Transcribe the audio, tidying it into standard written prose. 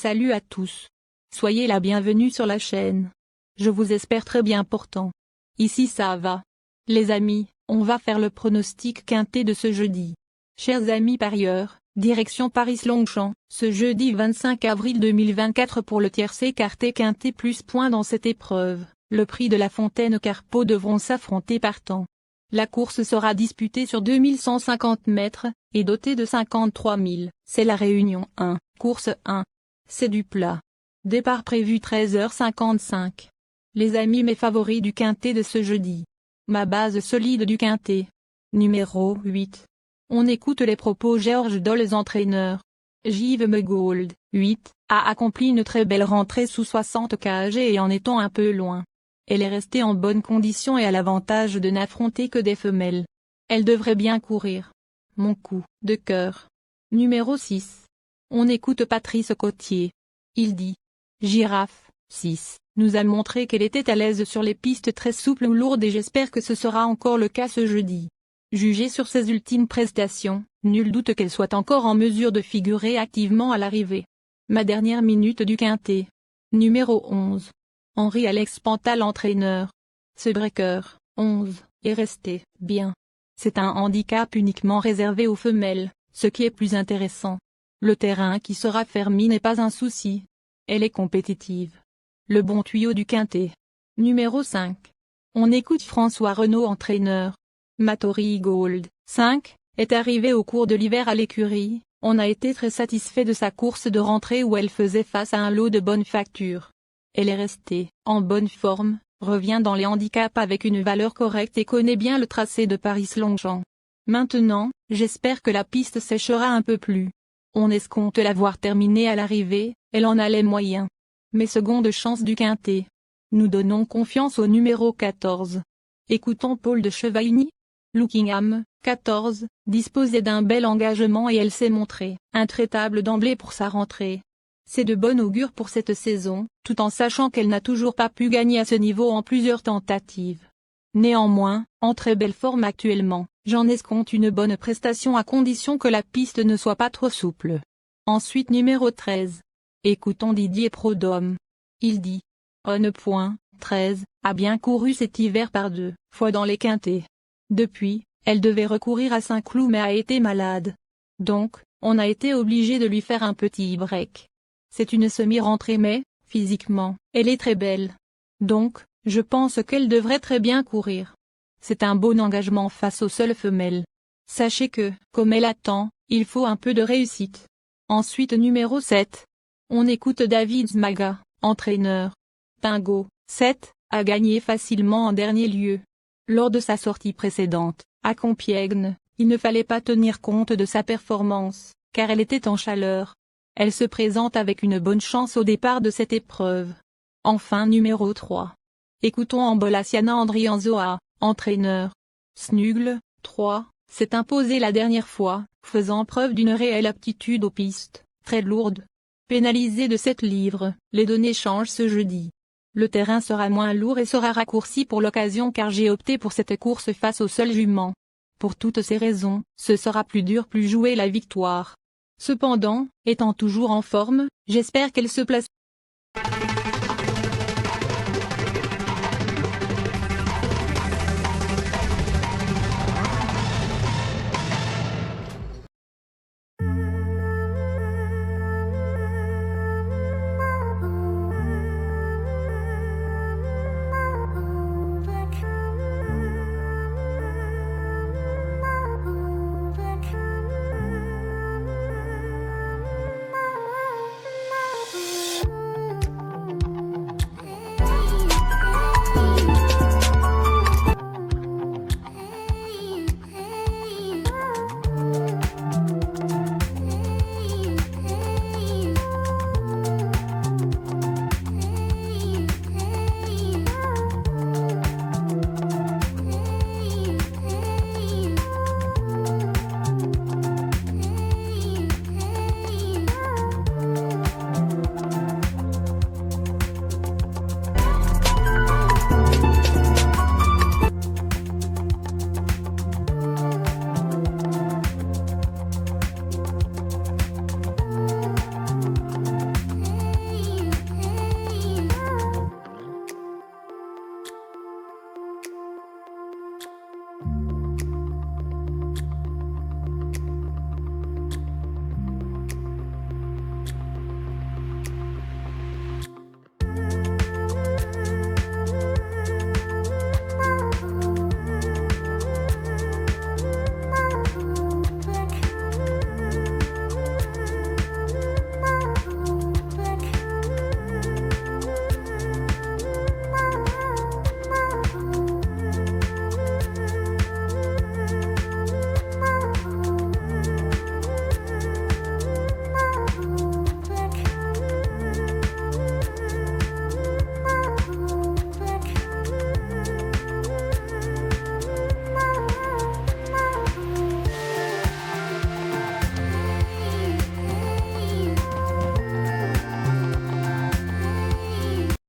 Salut à tous. Soyez la bienvenue sur la chaîne. Je vous espère très bien portant. Ici ça va. Les amis, on va faire le pronostic quintet de ce jeudi. Chers amis parieurs, direction Paris-Longchamp, ce jeudi 25 avril 2024 pour le tiercé écarté quintet plus points dans cette épreuve. Le prix de la Fontaine Carpeaux devront s'affronter partant. La course sera disputée sur 2150 mètres, et dotée de 53 000. C'est la Réunion 1, course 1. C'est du plat. Départ prévu 13h55. Les amis, mes favoris du quintet de ce jeudi. Ma base solide du quintet. Numéro 8. On écoute les propos Georges Dolles, entraîneur. Give Megold, 8, a accompli une très belle rentrée sous 60 kg et en étant un peu loin. Elle est restée en bonne condition et a l'avantage de n'affronter que des femelles. Elle devrait bien courir. Mon coup de cœur. Numéro 6. On écoute Patrice Cotier. Il dit. Girafe, 6, nous a montré qu'elle était à l'aise sur les pistes très souples ou lourdes et j'espère que ce sera encore le cas ce jeudi. Jugée sur ses ultimes prestations, nul doute qu'elle soit encore en mesure de figurer activement à l'arrivée. Ma dernière minute du quintet. Numéro 11. Henri-Alex Pantal, entraîneur. Ce breaker, 11, est resté bien. C'est un handicap uniquement réservé aux femelles, ce qui est plus intéressant. Le terrain qui sera fermé n'est pas un souci. Elle est compétitive. Le bon tuyau du quintet. Numéro 5. On écoute François Renaud, entraîneur. Mattori Gold, 5, est arrivé au cours de l'hiver à l'écurie. On a été très satisfait de sa course de rentrée où elle faisait face à un lot de bonne facture. Elle est restée en bonne forme, revient dans les handicaps avec une valeur correcte et connaît bien le tracé de Paris-Longchamp. Maintenant, j'espère que la piste séchera un peu plus. On escompte la voir terminer à l'arrivée, elle en a les moyens. Mes secondes chances du quintet. Nous donnons confiance au numéro 14. Écoutons Paul de Chevagny. Lookingham, 14, disposait d'un bel engagement et elle s'est montrée intraitable d'emblée pour sa rentrée. C'est de bon augure pour cette saison, tout en sachant qu'elle n'a toujours pas pu gagner à ce niveau en plusieurs tentatives. Néanmoins, en très belle forme actuellement, j'en escompte une bonne prestation à condition que la piste ne soit pas trop souple. Ensuite numéro 13. Écoutons Didier Prudhomme. Il dit. 13, a bien couru cet hiver par 2 fois dans les quintets. Depuis, elle devait recourir à Saint-Cloud mais a été malade. Donc, on a été obligé de lui faire un petit break. C'est une semi-rentrée mais, physiquement, elle est très belle. Donc, je pense qu'elle devrait très bien courir. C'est un bon engagement face aux seules femelles. Sachez que, comme elle attend, il faut un peu de réussite. Ensuite numéro 7. On écoute David Zmaga, entraîneur. Pingo, 7, a gagné facilement en dernier lieu. Lors de sa sortie précédente, à Compiègne, il ne fallait pas tenir compte de sa performance, car elle était en chaleur. Elle se présente avec une bonne chance au départ de cette épreuve. Enfin numéro 3. Écoutons Ambolaciana Andrianzoa, entraîneur. Snugle, 3, s'est imposé la dernière fois, faisant preuve d'une réelle aptitude aux pistes, très lourdes. Pénalisée de 7 livres, les données changent ce jeudi. Le terrain sera moins lourd et sera raccourci pour l'occasion car j'ai opté pour cette course face aux seules juments. Pour toutes ces raisons, ce sera plus dur plus jouer la victoire. Cependant, étant toujours en forme, j'espère qu'elle se place.